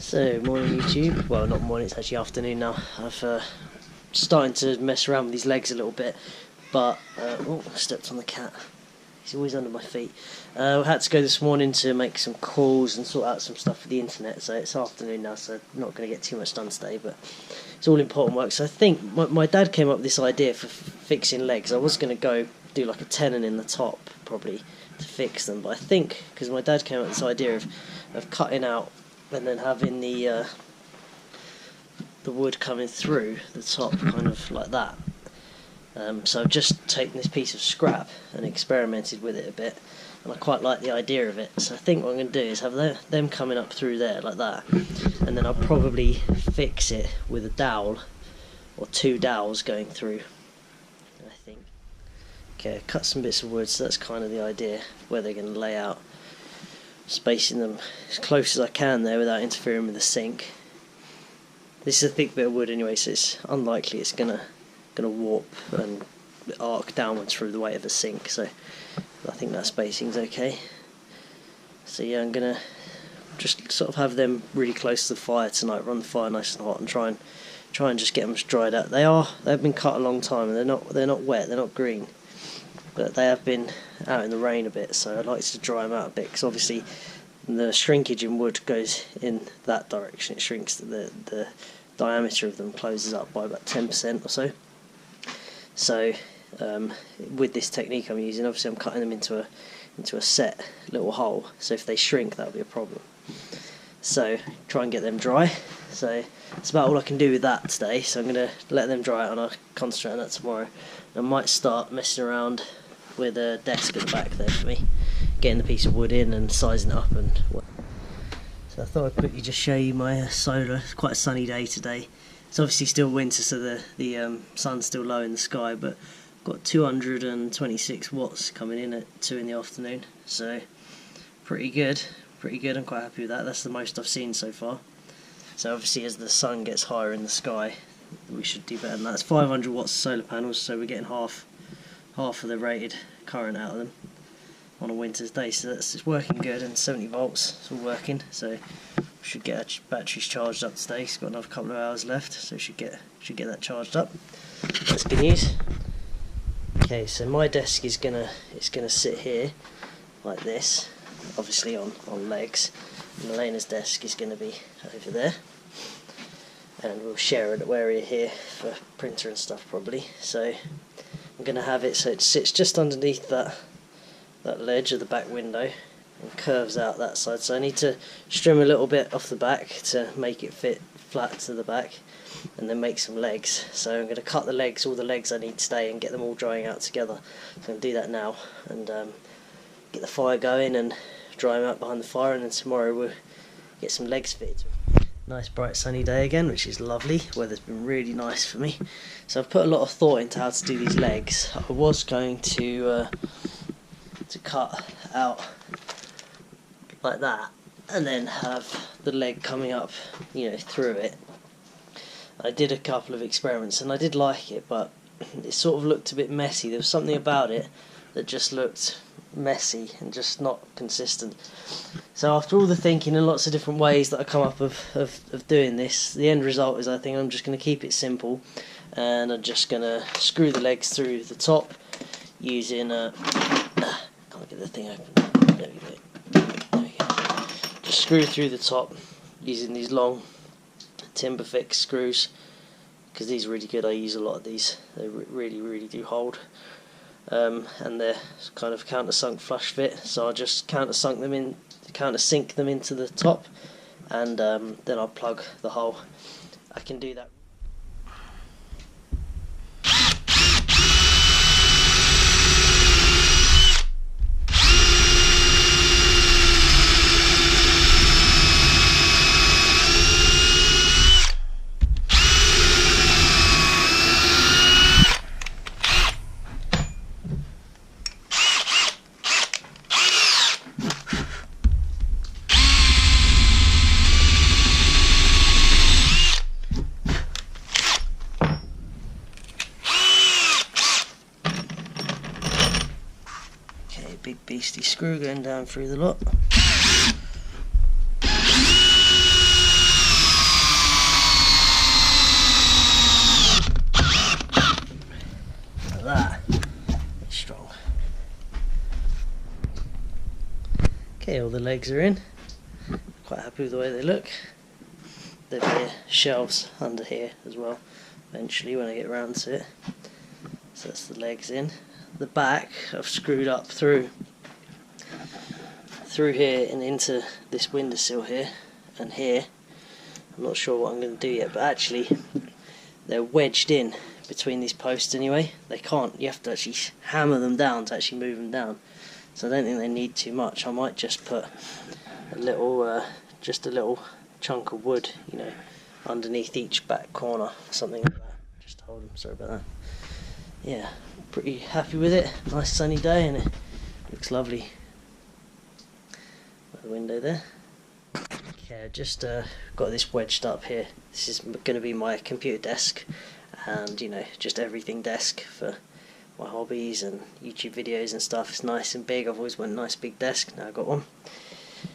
So, morning YouTube. Well, not morning, it's actually afternoon now. I've starting to mess around with these legs a little bit, but oh, I stepped on the cat. He's always under my feet. I had to go this morning to make some calls and sort out some stuff for the internet, so it's afternoon now, so I'm not going to get too much done today, but it's all important work. So I think my dad came up with this idea for fixing legs. I was going to go do like a tenon in the top, probably, to fix them, but I think, because my dad came up with this idea of cutting out and then having the wood coming through the top, kind of like that. So I've just taken this piece of scrap and experimented with it a bit, and I quite like the idea of it. So I think what I'm going to do is have them coming up through there like that, and then I'll probably fix it with a dowel or two dowels going through, I think. Okay, cut some bits of wood, so that's kind of the idea, where they're going to lay out, spacing them as close as I can there without interfering with the sink. This is a thick bit of wood anyway, so it's unlikely it's gonna warp and arc downwards through the weight of the sink, so I think that spacing's okay. So yeah, I'm gonna just sort of have them really close to the fire tonight, run the fire nice and hot, and try and just get them dried out. They've been cut a long time, and they're not wet, they're not green, but they have been out in the rain a bit, so I'd like to dry them out a bit, because obviously the shrinkage in wood goes in that direction. It shrinks, the diameter of them closes up by about 10% or so. So with this technique I'm using, obviously I'm cutting them into a set little hole, so if they shrink that'll be a problem. So try and get them dry. So that's about all I can do with that today, so I'm going to let them dry out and I'll concentrate on that tomorrow. I might start messing around with a desk at the back there for me, getting the piece of wood in and sizing it up. And so I thought I'd quickly just show you my solar. It's quite a sunny day today. It's obviously still winter, so the sun's still low in the sky, but I've got 226 watts coming in at 2 in the afternoon, so pretty good. I'm quite happy with that. That's the most I've seen so far. So obviously as the sun gets higher in the sky, we should do better than that. It's 500 watts of solar panels, so we're getting half of the rated current out of them on a winter's day, so it's working good, and 70 volts, it's all working, so we should get our batteries charged up today. It's got another couple of hours left, so should get that charged up. That's good news. Okay, so my desk is gonna sit here like this, obviously on legs. Malena's desk is gonna be over there, and we'll share an area here for printer and stuff probably. So I'm gonna have it so it sits just underneath that ledge of the back window and curves out that side, so I need to trim a little bit off the back to make it fit flat to the back, and then make some legs. So I'm going to cut all the legs I need today, and get them all drying out together. So I'm going to do that now, and get the fire going and dry them out behind the fire, and then tomorrow we'll get some legs fitted. Nice bright sunny day again, which is lovely. Weather's been really nice for me, so I've put a lot of thought into how to do these legs. I was going to cut out like that, and then have the leg coming up, through it. I did a couple of experiments and I did like it, but it sort of looked a bit messy. There was something about it that just looked messy and just not consistent. So after all the thinking and lots of different ways that I come up of doing this, the end result is I think I'm just going to keep it simple, and I'm just going to screw the legs through the top using can't get the thing open. There we go. Just screw through the top using these long timber fix screws, because these are really good. I use a lot of these. They really do hold, and they're kind of countersunk flush fit. So I'll just countersink them into the top, and then I'll plug the hole. I can do that. Big beastie screw going down through the lot. the legs are in. Quite happy with the way they look. There'll be shelves under here as well eventually when I get around to it. So that's the legs in. The back I've screwed up through here and into this windowsill here and here. I'm not sure what I'm going to do yet, but actually they're wedged in between these posts anyway. They can't, you have to actually hammer them down to actually move them down. So I don't think they need too much. I might just put a little, just a little chunk of wood, you know, underneath each back corner, something like that, just to hold them. Sorry about that. Yeah, pretty happy with it. Nice sunny day and it looks lovely. By the window there. Okay, just got this wedged up here. This is going to be my computer desk and, you know, just everything desk for my hobbies and YouTube videos and stuff. It's nice and big. I've always wanted a nice big desk, now I've got one.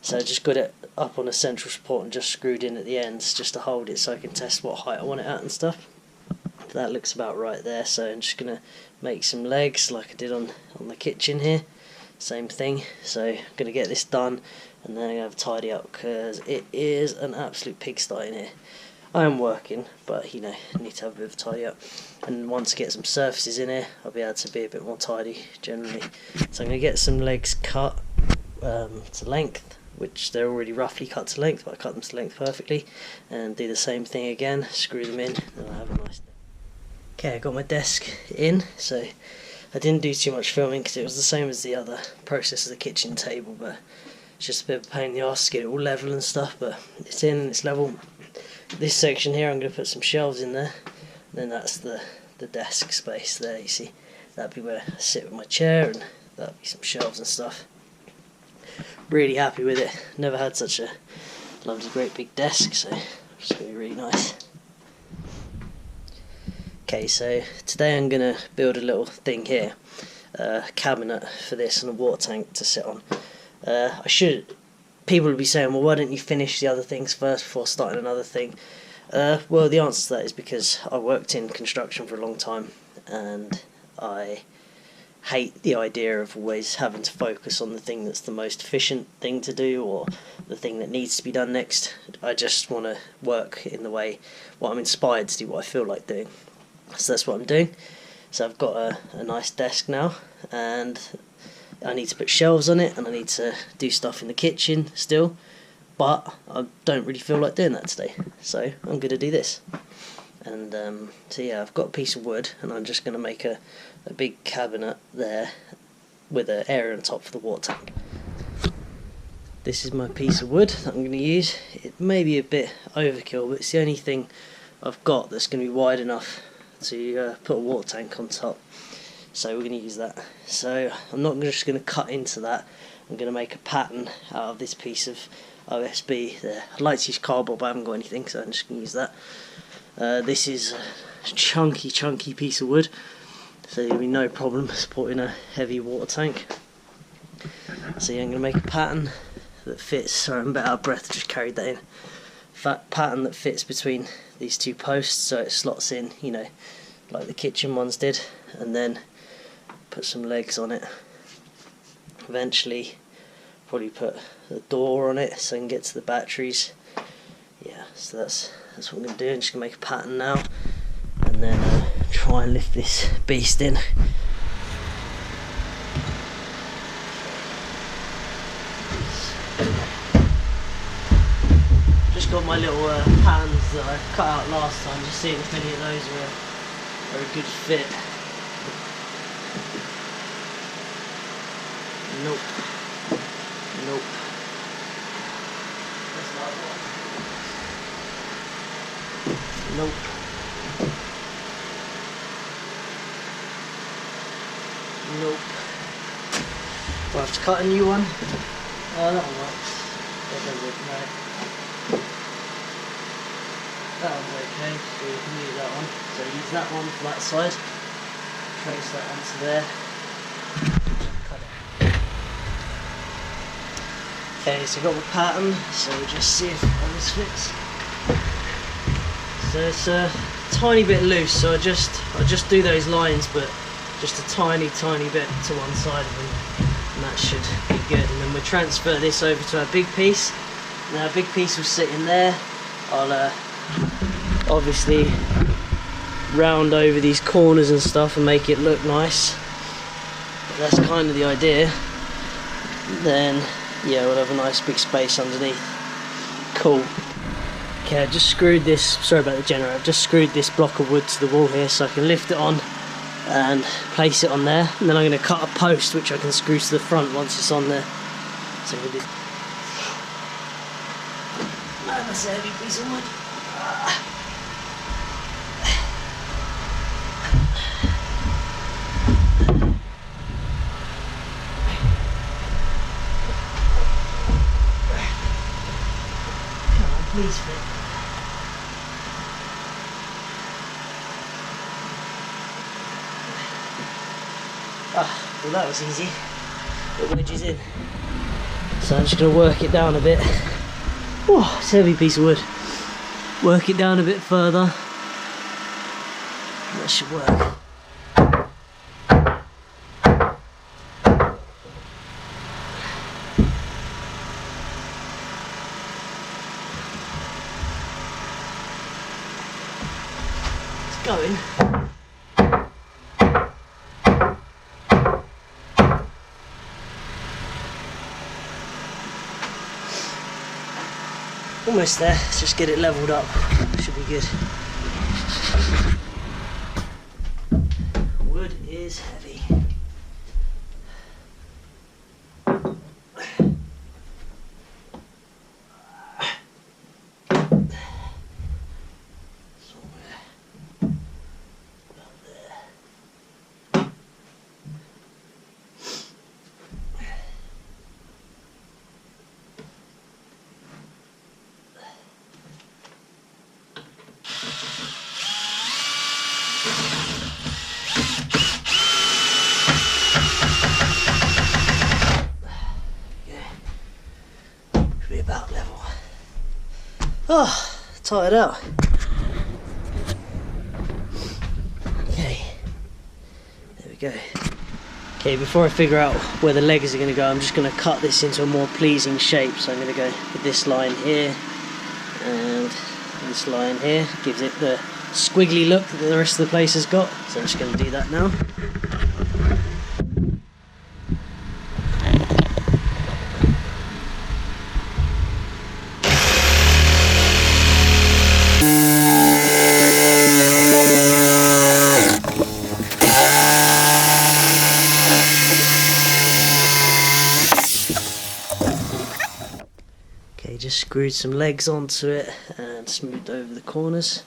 So I just got it up on a central support and just screwed in at the ends just to hold it so I can test what height I want it at and stuff. That looks about right there, so I'm just going to make some legs like I did on the kitchen here. Same thing, so I'm going to get this done and then I'm going to tidy up because it is an absolute pigsty in here. I am working, but you know, I need to have a bit of a tidy up. And once I get some surfaces in here, I'll be able to be a bit more tidy generally. So I'm going to get some legs cut to length, which they're already roughly cut to length, but I cut them to length perfectly. And do the same thing again, screw them in, and I'll have a nice day. Okay, I got my desk in, so I didn't do too much filming because it was the same as the other process as the kitchen table, but it's just a bit of a pain in the arse to get it all level and stuff, but it's in and it's level. This section here I'm going to put some shelves in there, and then that's the desk space there, you see. That'd be where I sit with my chair and that'd be some shelves and stuff. Really happy with it. Never had such a lovely great big desk, so it's going to be really nice. Okay, so today I'm going to build a little thing here, a cabinet for this and a water tank to sit on. People will be saying, well, why don't you finish the other things first before starting another thing? Well, the answer to that is because I worked in construction for a long time and I hate the idea of always having to focus on the thing that's the most efficient thing to do or the thing that needs to be done next. I just want to work in the way I'm inspired to do what I feel like doing. So that's what I'm doing. So I've got a nice desk now and I need to put shelves on it and I need to do stuff in the kitchen still, but I don't really feel like doing that today, so I'm going to do this. And so yeah, I've got a piece of wood and I'm just going to make a big cabinet there with an area on top for the water tank. This is my piece of wood that I'm going to use. It may be a bit overkill, but it's the only thing I've got that's going to be wide enough to put a water tank on top. So we're going to use that. So I'm not just going to cut into that. I'm going to make a pattern out of this piece of OSB there. I'd like to use cardboard, but I haven't got anything, so I'm just going to use that. This is a chunky piece of wood, so there'll be no problem supporting a heavy water tank. So yeah, I'm going to make a pattern that fits. Sorry, I'm a bit out of breath, just carried that in. Pattern that fits between these two posts so it slots in, you know, like the kitchen ones did, and then put some legs on it. Eventually probably put a door on it so I can get to the batteries. Yeah, so that's what I'm going to do. I'm just going to make a pattern now and then try and lift this beast in. Just got my little patterns that I cut out last time, just seeing if any of those are a good fit. Nope. Nope. That's not one. Nope. Nope. Do I have to cut a new one? Oh, that one works. That does it, right. That one's okay, so we can use that one. So use that one for that side. Trace that onto there. Cut it. Okay, so I've got my pattern, so we'll just see if this fits. So it's a tiny bit loose, so I just do those lines, but just a tiny bit to one side of them, and that should be good. And then we'll transfer this over to our big piece. Now our big piece will sit in there. I'll obviously round over these corners and stuff and make it look nice. That's kind of the idea. Then yeah, we'll have a nice big space underneath. Cool. Okay, I just screwed this, sorry about the generator, I've just screwed this block of wood to the wall here so I can lift it on and place it on there, and then I'm going to cut a post which I can screw to the front once it's on there. So I'm going to do... That's a heavy piece of wood. Come on, please fit. Ah, well that was easy. It wedges in. So I'm just going to work it down a bit. Oh, it's a heavy piece of wood. Work it down a bit further. That should work. It's going. Almost there, let's just get it levelled up, should be good. Wood is heavy. About level. Oh, tired out. Okay, there we go. Okay, before I figure out where the legs are going to go, I'm just going to cut this into a more pleasing shape. So I'm going to go with this line here and this line here. Gives it the squiggly look that the rest of the place has got. So I'm just going to do that now. Just screwed some legs onto it and smoothed over the corners,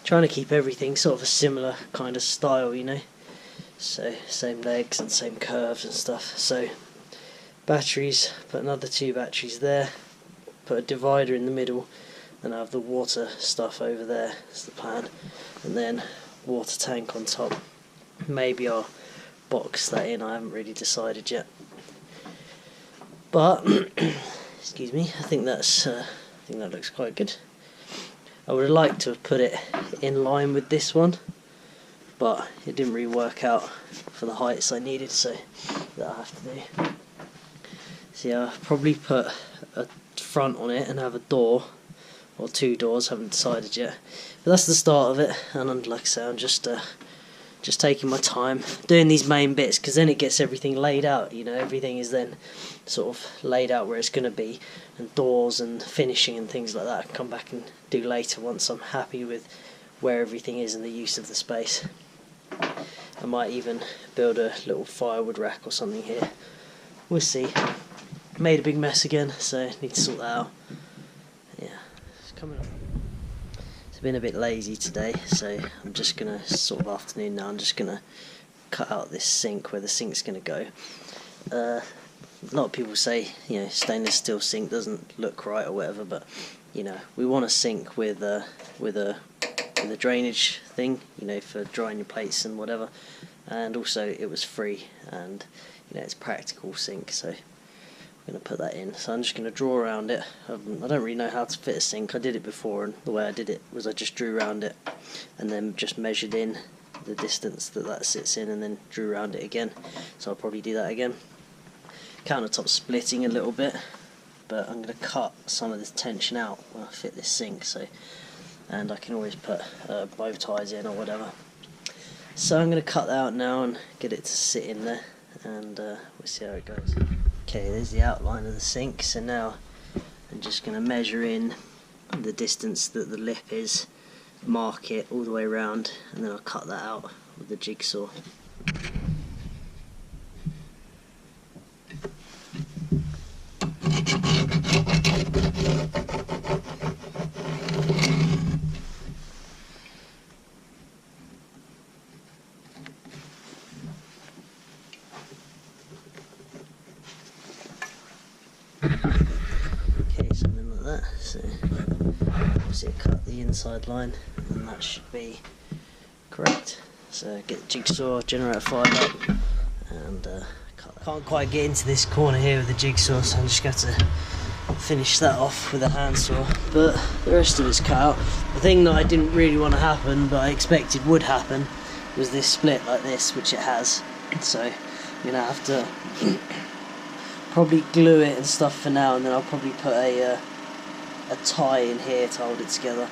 trying to keep everything sort of a similar kind of style, you know, so same legs and same curves and stuff. So batteries, put another 2 batteries there, put a divider in the middle, and I have the water stuff over there, that's the plan, and then water tank on top. Maybe I'll box that in, I haven't really decided yet, but excuse me, I think that looks quite good. I would have liked to have put it in line with this one, but it didn't really work out for the heights I needed, so that I have to do. So yeah, I'll probably put a front on it and have a door, or 2 doors, haven't decided yet. But that's the start of it, and like I say, I'm just taking my time doing these main bits, because then it gets everything laid out, you know, everything is then sort of laid out where it's going to be, and doors and finishing and things like that I can come back and do later once I'm happy with where everything is and the use of the space. I might even build a little firewood rack or something here, we'll see. Made a big mess again, so need to sort that out. Yeah, it's coming up. Been a bit lazy today, so I'm just gonna sort of afternoon now. I'm just gonna cut out this sink where the sink's gonna go. A lot of people say, you know, stainless steel sink doesn't look right or whatever, but you know, we want a sink with a drainage thing, you know, for drying your plates and whatever. And also, it was free, and you know, it's a practical sink, so I'm going to put that in. So I'm just going to draw around it. I don't really know how to fit a sink. I did it before, and the way I did it was I just drew around it and then just measured in the distance that sits in and then drew around it again. So I'll probably do that again. countertop splitting a little bit, but I'm going to cut some of this tension out when I fit this sink, so, and I can always put bow ties in or whatever. So I'm going to cut that out now and get it to sit in there, and we'll see how it goes. Okay, there's the outline of the sink, so now I'm just going to measure in the distance that the lip is, mark it all the way around, and then I'll cut that out with the jigsaw. Okay, something like that. So obviously cut the inside line, and that should be correct. So get the jigsaw, generator fired up, and cut that. Can't quite get into this corner here with the jigsaw, so I'm just going to finish that off with a handsaw. But the rest of it's cut out. The thing that I didn't really want to happen, but I expected would happen, was this split like this, which it has. So I'm going to have to probably glue it and stuff for now, and then I'll probably put a tie in here to hold it together.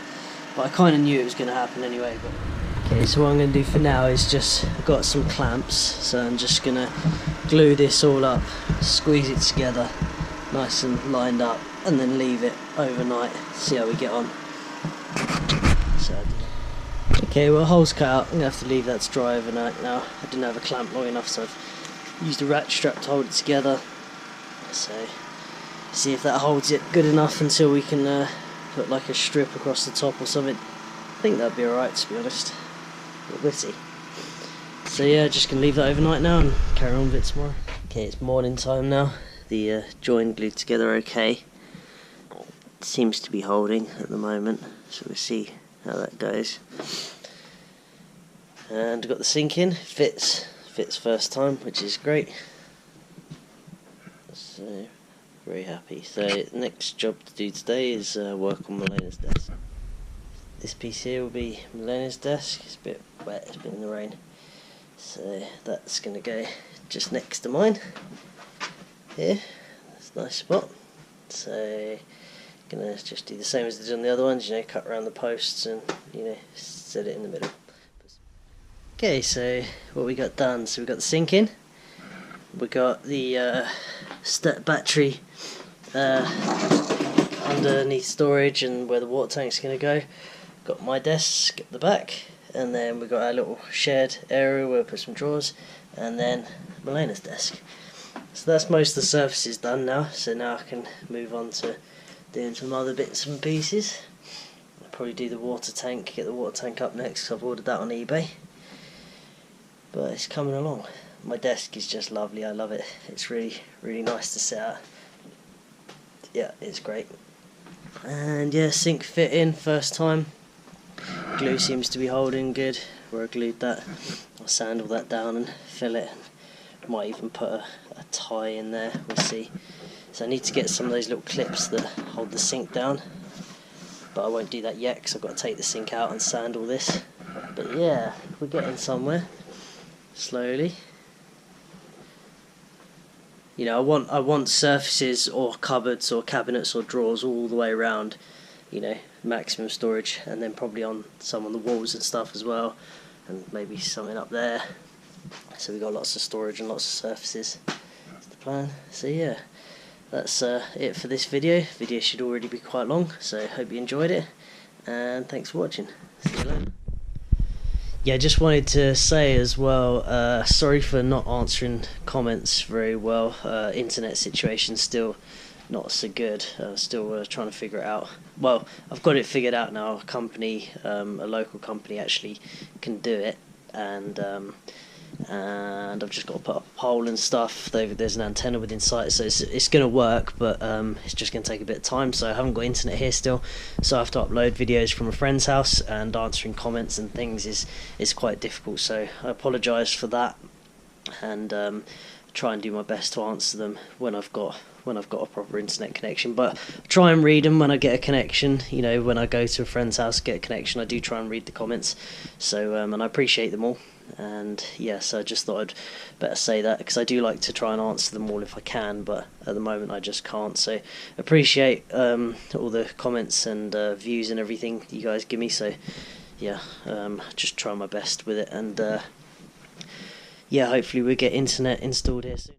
But I kind of knew it was going to happen anyway. But okay, so what I'm going to do for now is just, I've got some clamps, so I'm just going to glue this all up, squeeze it together nice and lined up, and then leave it overnight, see how we get on. So, okay, well, hole's cut out. I'm going to have to leave that to dry overnight now. I didn't have a clamp long enough, so I've used a ratchet strap to hold it together. So see if that holds it good enough until we can put like a strip across the top or something. I think that'd be alright, to be honest, but we'll see. So yeah, just gonna leave that overnight now and carry on with it tomorrow. Okay, it's morning time now. The join glued together okay. It seems to be holding at the moment, so we'll see how that goes. And I've got the sink in, fits first time, which is great. So very happy. So the next job to do today is work on Malena's desk. This piece here will be Malena's desk. It's a bit wet, it's been in the rain. So that's going to go just next to mine. Here, that's a nice spot. So gonna just do the same as I did on the other ones, you know, cut around the posts and, you know, set it in the middle. Okay, so what we got done, so we got the sink in, we got the battery underneath storage and where the water tank's going to go, got my desk at the back, and then we got our little shared area where we put some drawers, and then Malena's desk. So that's most of the surfaces done now, so now I can move on to doing some other bits and pieces. I'll probably do the water tank, get the water tank up next, because I've ordered that on eBay. But it's coming along. My desk is just lovely, I love it. It's really, really nice to sit at. Yeah, it's great. And yeah, sink fit in first time. Glue seems to be holding good where I glued that. I'll sand all that down and fill it. Might even put a tie in there, we'll see. So I need to get some of those little clips that hold the sink down, but I won't do that yet because I've got to take the sink out and sand all this. But yeah, we're getting somewhere, slowly. You know, I want surfaces or cupboards or cabinets or drawers all the way around, you know, maximum storage, and then probably on some on the walls and stuff as well, and maybe something up there. So we've got lots of storage and lots of surfaces. That's the plan. So yeah, that's it for this video. Video should already be quite long, so hope you enjoyed it, and thanks for watching. See you later. Yeah, just wanted to say as well, sorry for not answering comments very well. Internet situation still not so good. Still trying to figure it out. Well, I've got it figured out now. A company, a local company actually can do it, and I've just got to put up a pole and stuff. There's an antenna within sight, so it's going to work, but it's just going to take a bit of time. So I haven't got internet here still, so I have to upload videos from a friend's house, and answering comments and things is quite difficult. So I apologise for that, and try and do my best to answer them when I've got a proper internet connection. But try and read them when I get a connection. You know, when I go to a friend's house, get a connection, I do try and read the comments. So and I appreciate them all. And yeah, so I just thought I'd better say that, because I do like to try and answer them all if I can, but at the moment I just can't. So appreciate all the comments and views and everything you guys give me. So yeah, just try my best with it, and yeah, hopefully we get internet installed here soon.